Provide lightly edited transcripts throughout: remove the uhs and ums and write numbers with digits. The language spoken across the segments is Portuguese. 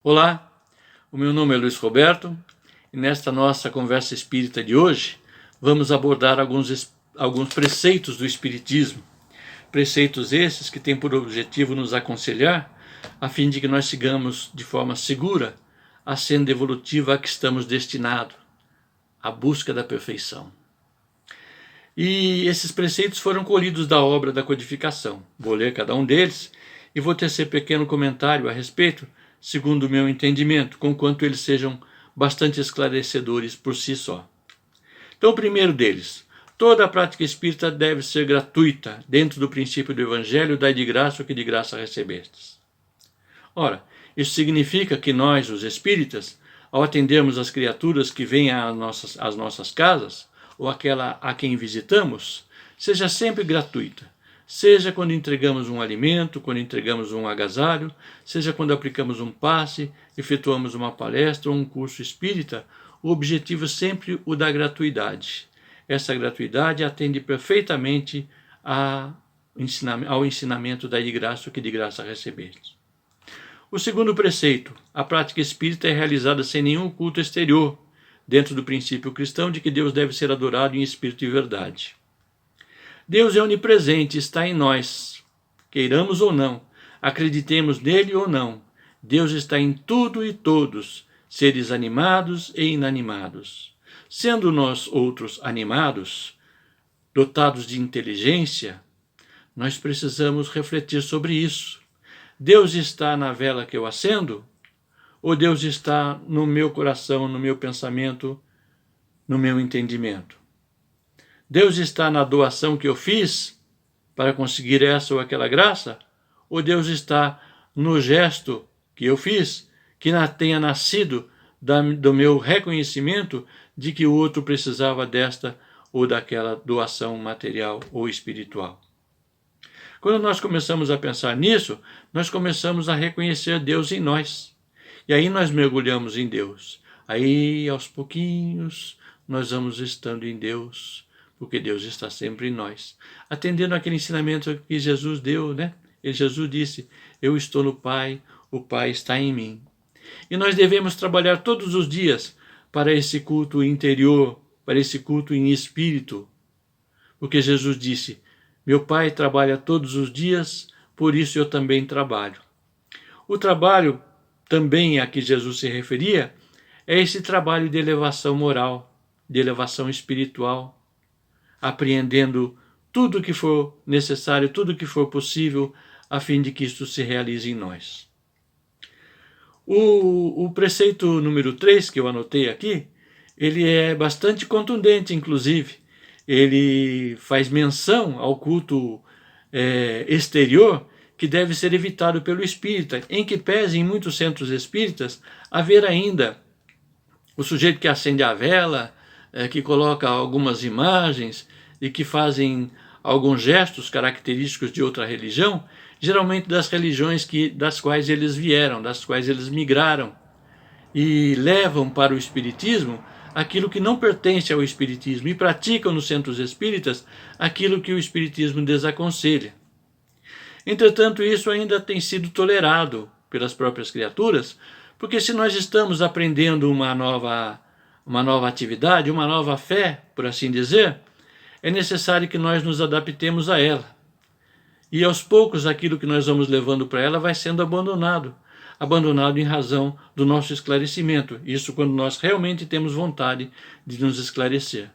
Olá, o meu nome é Luiz Roberto e nesta nossa conversa espírita de hoje vamos abordar alguns preceitos do Espiritismo. Preceitos esses que têm por objetivo nos aconselhar a fim de que nós sigamos de forma segura a senda evolutiva a que estamos destinados, a busca da perfeição. E esses preceitos foram colhidos da obra da codificação. Vou ler cada um deles e vou tecer pequeno comentário a respeito, segundo o meu entendimento, conquanto eles sejam bastante esclarecedores por si só. Então, o primeiro deles: toda a prática espírita deve ser gratuita, dentro do princípio do Evangelho, dai de graça o que de graça recebestes. Ora, isso significa que nós, os espíritas, ao atendermos as criaturas que vêm às nossas casas, ou aquela a quem visitamos, seja sempre gratuita. Seja quando entregamos um alimento, quando entregamos um agasalho, seja quando aplicamos um passe, efetuamos uma palestra ou um curso espírita, o objetivo é sempre o da gratuidade. Essa gratuidade atende perfeitamente ao ensinamento da de graça o que de graça recebeste. O segundo preceito: a prática espírita é realizada sem nenhum culto exterior, dentro do princípio cristão de que Deus deve ser adorado em espírito e verdade. Deus é onipresente, está em nós, queiramos ou não, acreditemos nele ou não. Deus está em tudo e todos, seres animados e inanimados. Sendo nós outros animados, dotados de inteligência, nós precisamos refletir sobre isso. Deus está na vela que eu acendo? Ou Deus está no meu coração, no meu pensamento, no meu entendimento? Deus está na doação que eu fiz para conseguir essa ou aquela graça? Ou Deus está no gesto que eu fiz, que tenha nascido do meu reconhecimento de que o outro precisava desta ou daquela doação material ou espiritual? Quando nós começamos a pensar nisso, nós começamos a reconhecer Deus em nós. E aí nós mergulhamos em Deus. Aí, aos pouquinhos, nós vamos estando em Deus, porque Deus está sempre em nós. Atendendo aquele ensinamento que Jesus deu, né? Jesus disse: eu estou no Pai, o Pai está em mim. E nós devemos trabalhar todos os dias para esse culto interior, para esse culto em espírito. Porque Jesus disse: meu Pai trabalha todos os dias, por isso eu também trabalho. O trabalho também a que Jesus se referia é esse trabalho de elevação moral, de elevação espiritual, apreendendo tudo o que for necessário, tudo o que for possível, a fim de que isto se realize em nós. O preceito número 3, que eu anotei aqui, ele é bastante contundente, inclusive. Ele faz menção ao culto exterior, que deve ser evitado pelo espírita, em que pese em muitos centros espíritas haver ainda o sujeito que acende a vela, que coloca algumas imagens e que fazem alguns gestos característicos de outra religião, geralmente das religiões das quais eles vieram, das quais eles migraram, e levam para o espiritismo aquilo que não pertence ao espiritismo e praticam nos centros espíritas aquilo que o espiritismo desaconselha. Entretanto, isso ainda tem sido tolerado pelas próprias criaturas, porque se nós estamos aprendendo uma nova atividade, uma nova fé, por assim dizer, é necessário que nós nos adaptemos a ela. E aos poucos aquilo que nós vamos levando para ela vai sendo abandonado em razão do nosso esclarecimento. Isso quando nós realmente temos vontade de nos esclarecer.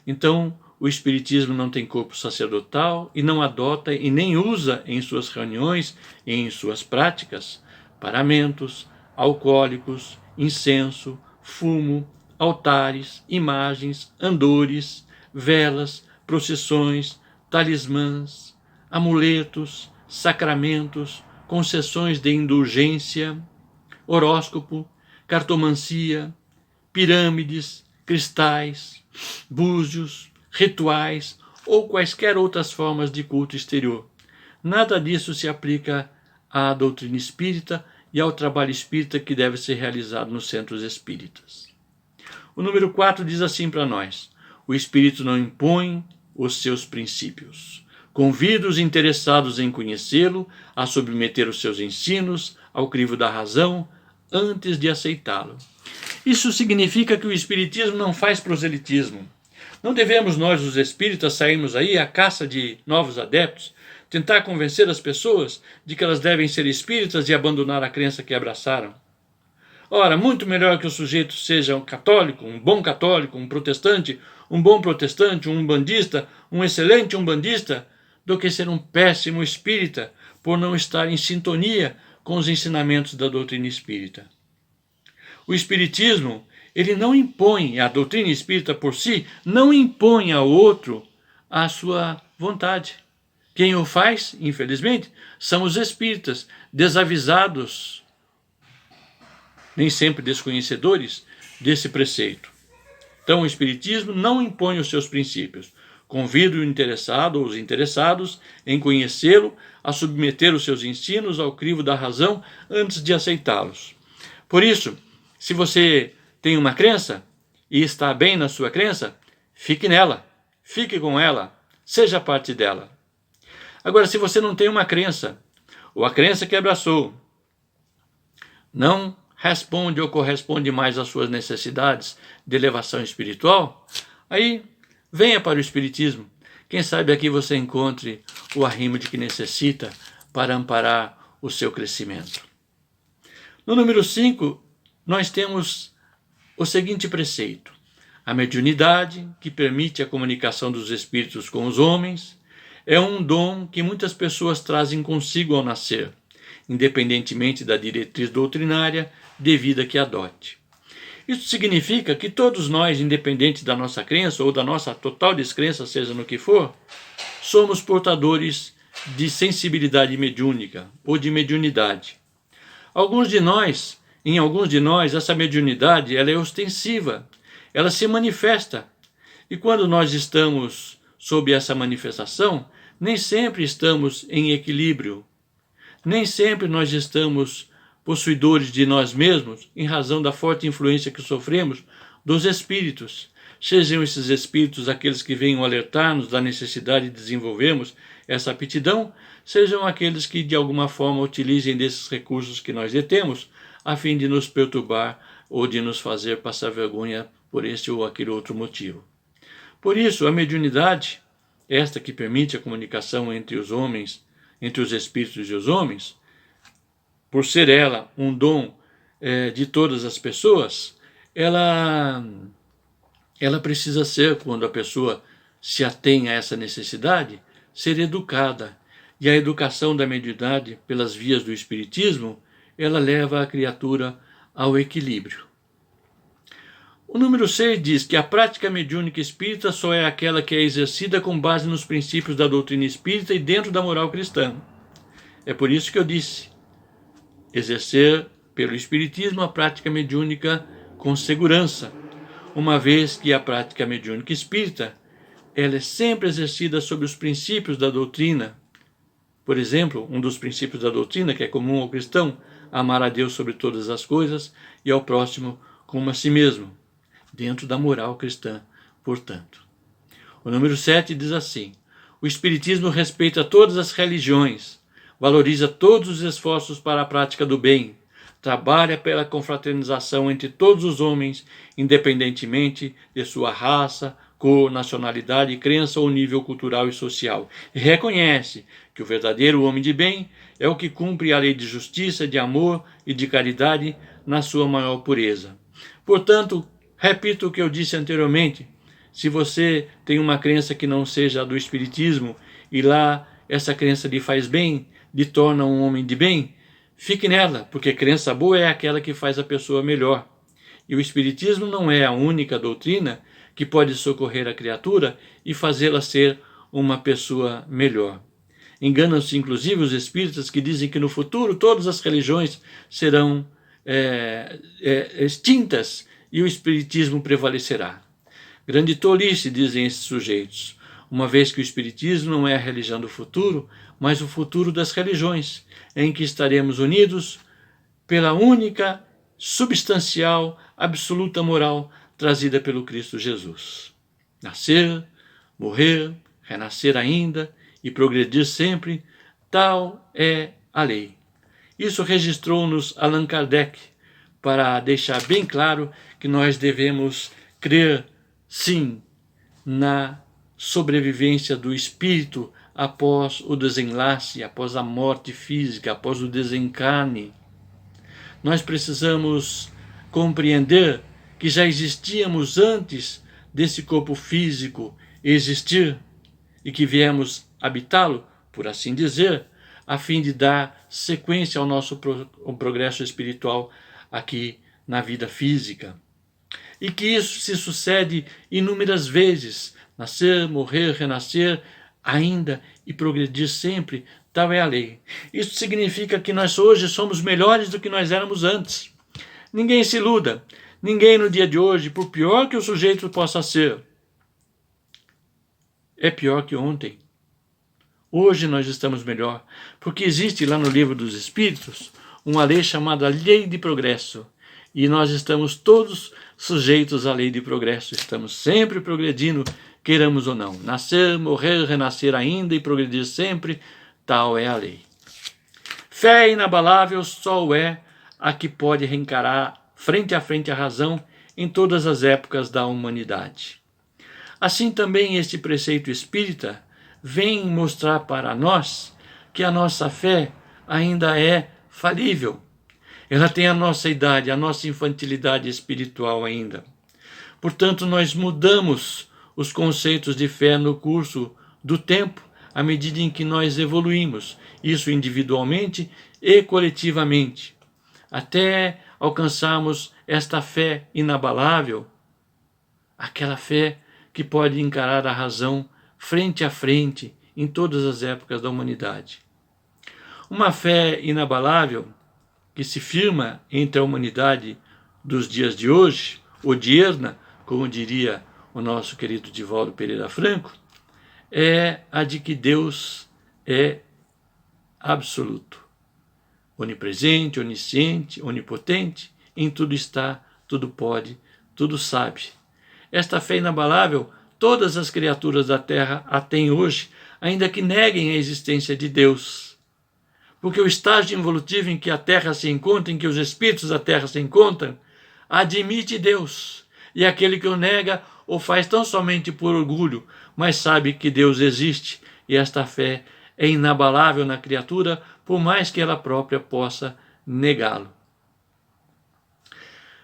Então, o Espiritismo não tem corpo sacerdotal e não adota e nem usa em suas reuniões e em suas práticas paramentos, alcoólicos, incenso, fumo, altares, imagens, andores, velas, procissões, talismãs, amuletos, sacramentos, concessões de indulgência, horóscopo, cartomancia, pirâmides, cristais, búzios, rituais ou quaisquer outras formas de culto exterior. Nada disso se aplica à doutrina espírita e ao trabalho espírita que deve ser realizado nos centros espíritas. O número 4 diz assim para nós: o espírito não impõe os seus princípios. Convida os interessados em conhecê-lo a submeter os seus ensinos ao crivo da razão, antes de aceitá-lo. Isso significa que o Espiritismo não faz proselitismo. Não devemos nós, os espíritas, sairmos aí à caça de novos adeptos, tentar convencer as pessoas de que elas devem ser espíritas e abandonar a crença que abraçaram. Ora, muito melhor que o sujeito seja um católico, um bom católico, um protestante, um bom protestante, um umbandista, um excelente umbandista, do que ser um péssimo espírita por não estar em sintonia com os ensinamentos da doutrina espírita. O espiritismo, ele não impõe, a doutrina espírita por si, não impõe ao outro a sua vontade. Quem o faz, infelizmente, são os espíritas, desavisados, nem sempre desconhecedores desse preceito. Então o Espiritismo não impõe os seus princípios. Convida o interessado ou os interessados em conhecê-lo a submeter os seus ensinos ao crivo da razão antes de aceitá-los. Por isso, se você tem uma crença e está bem na sua crença, fique nela, fique com ela, seja parte dela. Agora, se você não tem uma crença, ou a crença que abraçou não responde ou corresponde mais às suas necessidades de elevação espiritual, aí venha para o Espiritismo. Quem sabe aqui você encontre o arrimo de que necessita para amparar o seu crescimento. No número 5, nós temos o seguinte preceito: a mediunidade, que permite a comunicação dos espíritos com os homens, é um dom que muitas pessoas trazem consigo ao nascer, independentemente da diretriz doutrinária de vida que adote. Isso significa que todos nós, independente da nossa crença ou da nossa total descrença, seja no que for, somos portadores de sensibilidade mediúnica ou de mediunidade. Em alguns de nós, essa mediunidade ela é ostensiva, ela se manifesta. E quando nós estamos sob essa manifestação, nem sempre estamos em equilíbrio, nem sempre nós estamos possuidores de nós mesmos, em razão da forte influência que sofremos dos espíritos. Sejam esses espíritos aqueles que venham alertar-nos da necessidade de desenvolvermos essa aptidão, sejam aqueles que de alguma forma utilizem desses recursos que nós detemos, a fim de nos perturbar ou de nos fazer passar vergonha por este ou aquele outro motivo. Por isso, a mediunidade, esta que permite a comunicação entre os homens, entre os espíritos e os homens, por ser ela um dom de todas as pessoas, ela precisa ser, quando a pessoa se atém a essa necessidade, ser educada. E a educação da mediunidade, pelas vias do Espiritismo, ela leva a criatura ao equilíbrio. O número 6 diz que a prática mediúnica espírita só é aquela que é exercida com base nos princípios da doutrina espírita e dentro da moral cristã. É por isso que eu disse: exercer pelo Espiritismo a prática mediúnica com segurança, uma vez que a prática mediúnica espírita ela é sempre exercida sobre os princípios da doutrina. Por exemplo, um dos princípios da doutrina, que é comum ao cristão, amar a Deus sobre todas as coisas e ao próximo como a si mesmo, dentro da moral cristã, portanto. O número 7 diz assim: o Espiritismo respeita todas as religiões, valoriza todos os esforços para a prática do bem, trabalha pela confraternização entre todos os homens, independentemente de sua raça, cor, nacionalidade, crença ou nível cultural e social, e reconhece que o verdadeiro homem de bem é o que cumpre a lei de justiça, de amor e de caridade na sua maior pureza. Portanto, repito o que eu disse anteriormente: se você tem uma crença que não seja a do Espiritismo e lá essa crença lhe faz bem, lhe torna um homem de bem, fique nela, porque crença boa é aquela que faz a pessoa melhor. E o Espiritismo não é a única doutrina que pode socorrer a criatura e fazê-la ser uma pessoa melhor. Enganam-se inclusive os espíritas que dizem que no futuro todas as religiões serão extintas e o Espiritismo prevalecerá. Grande tolice, dizem esses sujeitos, uma vez que o Espiritismo não é a religião do futuro, mas o futuro das religiões, em que estaremos unidos pela única, substancial, absoluta moral trazida pelo Cristo Jesus. Nascer, morrer, renascer ainda e progredir sempre, tal é a lei. Isso registrou-nos Allan Kardec, para deixar bem claro que nós devemos crer, sim, na sobrevivência do espírito após o desenlace, após a morte física, após o desencarne. Nós precisamos compreender que já existíamos antes desse corpo físico existir e que viemos habitá-lo, por assim dizer, a fim de dar sequência ao nosso progresso espiritual aqui na vida física. E que isso se sucede inúmeras vezes, nascer, morrer, renascer, ainda e progredir sempre, tal é a lei. Isso significa que nós hoje somos melhores do que nós éramos antes. Ninguém se iluda, ninguém no dia de hoje, por pior que o sujeito possa ser, é pior que ontem. Hoje nós estamos melhor, porque existe lá no Livro dos Espíritos uma lei chamada Lei de Progresso, e nós estamos todos sujeitos à lei de progresso, estamos sempre progredindo, queiramos ou não. Nascer, morrer, renascer ainda e progredir sempre, tal é a lei. Fé inabalável só é a que pode reencarar frente a frente a razão em todas as épocas da humanidade. Assim também este preceito espírita vem mostrar para nós que a nossa fé ainda é falível. Ela tem a nossa idade, a nossa infantilidade espiritual ainda. Portanto, nós mudamos os conceitos de fé no curso do tempo, à medida em que nós evoluímos, isso individualmente e coletivamente, até alcançarmos esta fé inabalável, aquela fé que pode encarar a razão frente a frente em todas as épocas da humanidade. Uma fé inabalável que se firma entre a humanidade dos dias de hoje, odierna, como diria o nosso querido Divaldo Pereira Franco, é a de que Deus é absoluto, onipresente, onisciente, onipotente, em tudo está, tudo pode, tudo sabe. Esta fé inabalável, todas as criaturas da Terra a têm hoje, ainda que neguem a existência de Deus. Porque o estágio evolutivo em que a Terra se encontra, em que os espíritos da Terra se encontram, admite Deus. E aquele que o nega o faz tão somente por orgulho, mas sabe que Deus existe. E esta fé é inabalável na criatura, por mais que ela própria possa negá-lo.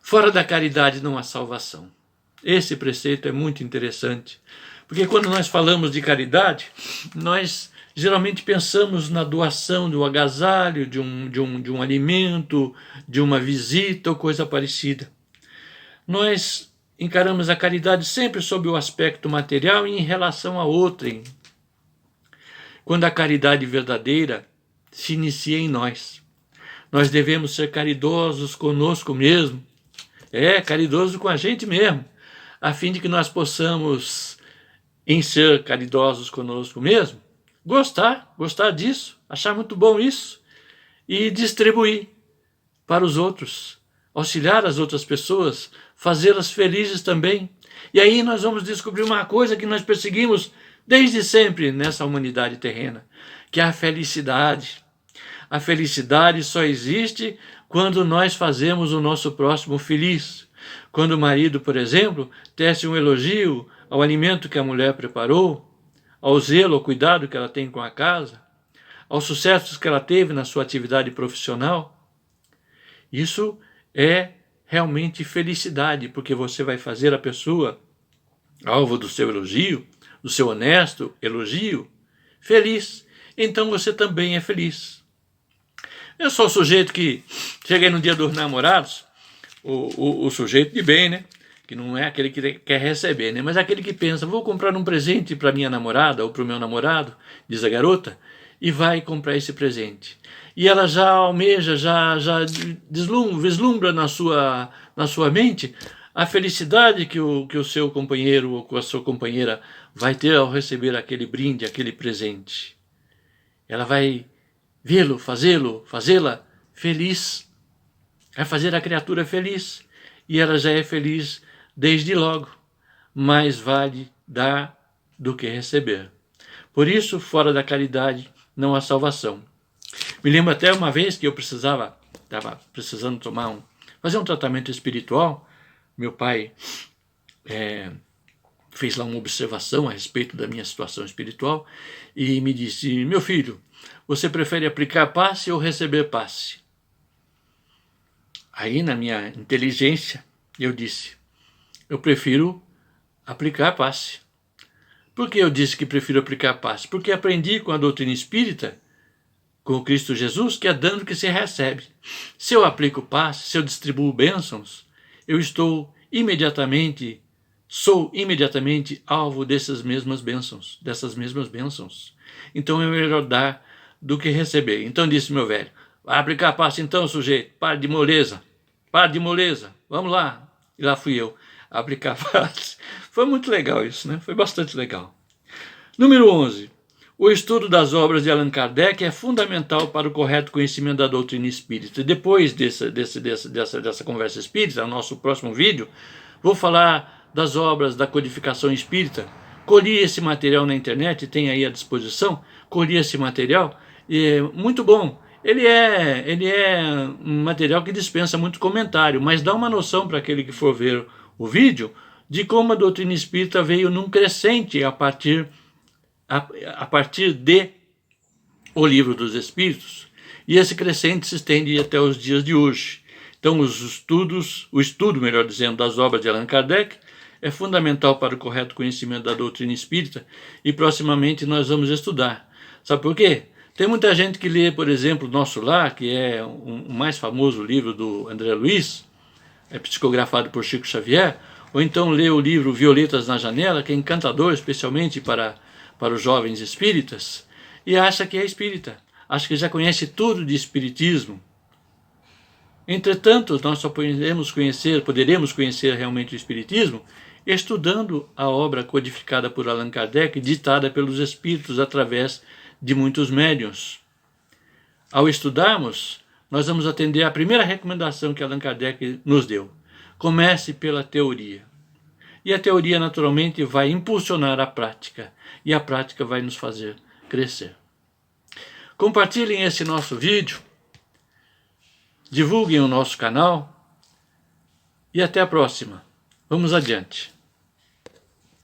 Fora da caridade não há salvação. Esse preceito é muito interessante, porque quando nós falamos de caridade, nós geralmente pensamos na doação de um agasalho, de um alimento, de uma visita ou coisa parecida. Nós encaramos a caridade sempre sob o aspecto material e em relação a outrem. Quando a caridade verdadeira se inicia em nós. Nós devemos ser caridosos conosco mesmo, caridoso com a gente mesmo, a fim de que nós possamos, em ser caridosos conosco mesmo, gostar disso, achar muito bom isso e distribuir para os outros, auxiliar as outras pessoas, fazê-las felizes também. E aí nós vamos descobrir uma coisa que nós perseguimos desde sempre nessa humanidade terrena, que é a felicidade. A felicidade só existe quando nós fazemos o nosso próximo feliz. Quando o marido, por exemplo, tece um elogio ao alimento que a mulher preparou, ao zelo, ao cuidado que ela tem com a casa, aos sucessos que ela teve na sua atividade profissional. Isso é realmente felicidade, porque você vai fazer a pessoa, alvo do seu elogio, do seu honesto elogio, feliz. Então você também é feliz. Eu sou o sujeito que, cheguei no dia dos namorados, o sujeito de bem, né? Que não é aquele que quer receber, né? Mas aquele que pensa, vou comprar um presente para minha namorada ou para o meu namorado, diz a garota, e vai comprar esse presente. E ela já almeja, já vislumbra na sua mente a felicidade que o seu companheiro ou a sua companheira vai ter ao receber aquele brinde, aquele presente. Ela vai vê-lo, fazê-la feliz, vai fazer a criatura feliz, e ela já é feliz desde logo. Mais vale dar do que receber. Por isso, fora da caridade não há salvação. Me lembro até uma vez que eu estava precisando tomar fazer um tratamento espiritual. Meu pai fez lá uma observação a respeito da minha situação espiritual e me disse: meu filho, você prefere aplicar passe ou receber passe? Aí, na minha inteligência, eu disse: eu prefiro aplicar passe. Por que eu disse que prefiro aplicar passe? Porque aprendi com a doutrina espírita, com o Cristo Jesus, que é dando que se recebe. Se eu aplico passe, se eu distribuo bênçãos, eu sou imediatamente alvo dessas mesmas bênçãos. Então é melhor dar do que receber. Então disse meu velho: vai aplicar passe então, sujeito, para de moleza, vamos lá. E lá fui eu aplicar passe. Foi muito legal isso, né? Foi bastante legal. Número 11. O estudo das obras de Allan Kardec é fundamental para o correto conhecimento da doutrina espírita. Depois dessa conversa espírita, no nosso próximo vídeo, vou falar das obras da codificação espírita. Colhi esse material na internet, tem aí à disposição. Colhi esse material, e é muito bom. Ele é um material que dispensa muito comentário, mas dá uma noção para aquele que for ver o vídeo de como a doutrina espírita veio num crescente a partir de O Livro dos Espíritos, e esse crescente se estende até os dias de hoje. Então o estudo, melhor dizendo, das obras de Allan Kardec é fundamental para o correto conhecimento da doutrina espírita, e proximamente nós vamos estudar. Sabe por quê? Tem muita gente que lê, por exemplo, Nosso Lar, que é o mais famoso livro do André Luiz, psicografado por Chico Xavier, ou então lê o livro Violetas na Janela, que é encantador, especialmente para os jovens espíritas, e acha que é espírita, acha que já conhece tudo de espiritismo. Entretanto, nós só poderemos conhecer realmente o espiritismo estudando a obra codificada por Allan Kardec, ditada pelos espíritos através de muitos médiuns. Ao estudarmos, nós vamos atender à primeira recomendação que Allan Kardec nos deu: comece pela teoria. E a teoria, naturalmente, vai impulsionar a prática, e a prática vai nos fazer crescer. Compartilhem esse nosso vídeo, divulguem o nosso canal, e até a próxima. Vamos adiante.